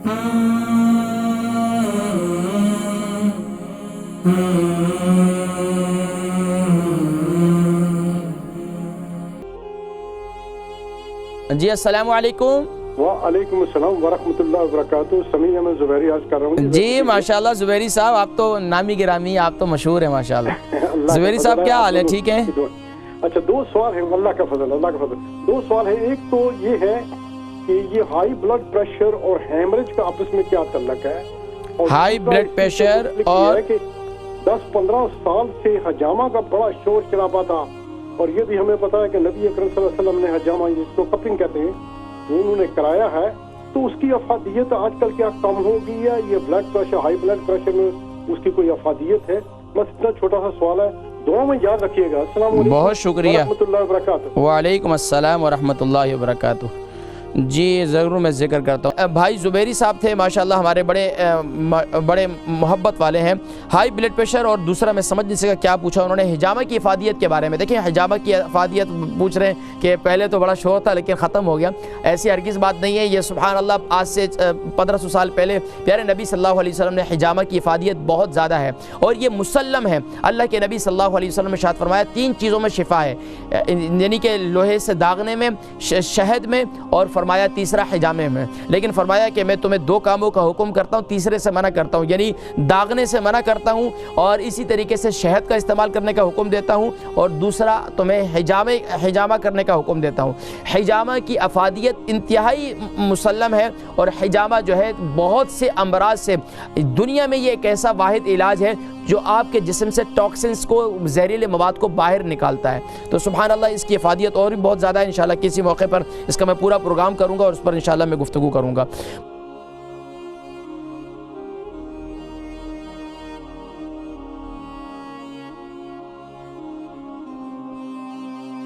جی السلام علیکم۔ وعلیکم السلام ورحمۃ اللہ وبرکاتہ۔ سمیع احمد زبیری عرض کر رہا ہوں۔ جی ماشاءاللہ زبیری صاحب، آپ تو نامی گرامی، آپ تو مشہور ہیں ماشاءاللہ۔ زبیری صاحب کیا حال ہے؟ ٹھیک ہیں؟ اچھا، دو سوال ہیں، اللہ کا فضل، اللہ کا فضل۔ دو سوال ہیں، ایک تو یہ ہے کہ یہ ہائی بلڈ پریشر اور ہیمریج کا آپس میں کیا تعلق ہے؟ ہائی بلڈ پریشر اور 10-15 سال سے حجامہ کا بڑا شور شرابہ تھا، اور یہ بھی ہمیں پتا ہے کہ نبی اکرم صلی اللہ علیہ وسلم نے حجامہ، جس کو کپنگ کہتے ہیں، وہ انہوں نے کرایا ہے، تو اس کی افادیت آج کل کیا کم ہو گئی ہے؟ یہ blood pressure, high blood pressure میں اس کی کوئی افادیت ہے؟ بس اتنا چھوٹا سا سوال ہے، دعا میں یاد رکھیے گا۔ السلام علیکم، بہت شکریہ، ورحمۃ اللہ وبرکاتہ۔ وعلیکم السلام ورحمۃ اللہ وبرکاتہ۔ جی ضرور میں ذکر کرتا ہوں۔ بھائی زبیری صاحب تھے ماشاءاللہ، ہمارے بڑے محبت والے ہیں۔ ہائی بلڈ پریشر اور دوسرا میں سمجھ نہیں سکا کیا پوچھا انہوں نے، حجامہ کی افادیت کے بارے میں۔ دیکھیں حجامہ کی افادیت پوچھ رہے ہیں کہ پہلے تو بڑا شور تھا لیکن ختم ہو گیا، ایسی ہرگز بات نہیں ہے۔ یہ سبحان اللہ آج سے 1500 سال پہلے پیارے نبی صلی اللہ علیہ وسلم نے حجامہ کی افادیت بہت زیادہ ہے، اور یہ مسلم ہے۔ اللہ کے نبی صلی اللہ علیہ وسلم نے ارشاد فرمایا 3 چیزوں میں شفا ہے، یعنی کہ لوہے سے داغنے میں، شہد میں، اور فرمایا تیسرا حجامے میں۔ لیکن فرمایا کہ میں تمہیں 2 کاموں کا حکم کرتا ہوں، تیسرے سے منع کرتا ہوں، یعنی داغنے سے منع کرتا ہوں، اور اسی طریقے سے شہد کا استعمال کرنے کا حکم دیتا ہوں، اور دوسرا تمہیں حجامہ کرنے کا حکم دیتا ہوں۔ حجامہ کی افادیت انتہائی مسلم ہے، اور حجامہ جو ہے بہت سے امراض سے، دنیا میں یہ ایک ایسا واحد علاج ہے جو آپ کے جسم سے ٹاکسنز کو، زہریلے مواد کو باہر نکالتا ہے۔ تو سبحان اللہ اس کی افادیت اور بھی بہت زیادہ ہے، انشاءاللہ کسی موقع پر اس کا میں پورا پروگرام کروں گا اور اس پر انشاءاللہ میں گفتگو کروں گا۔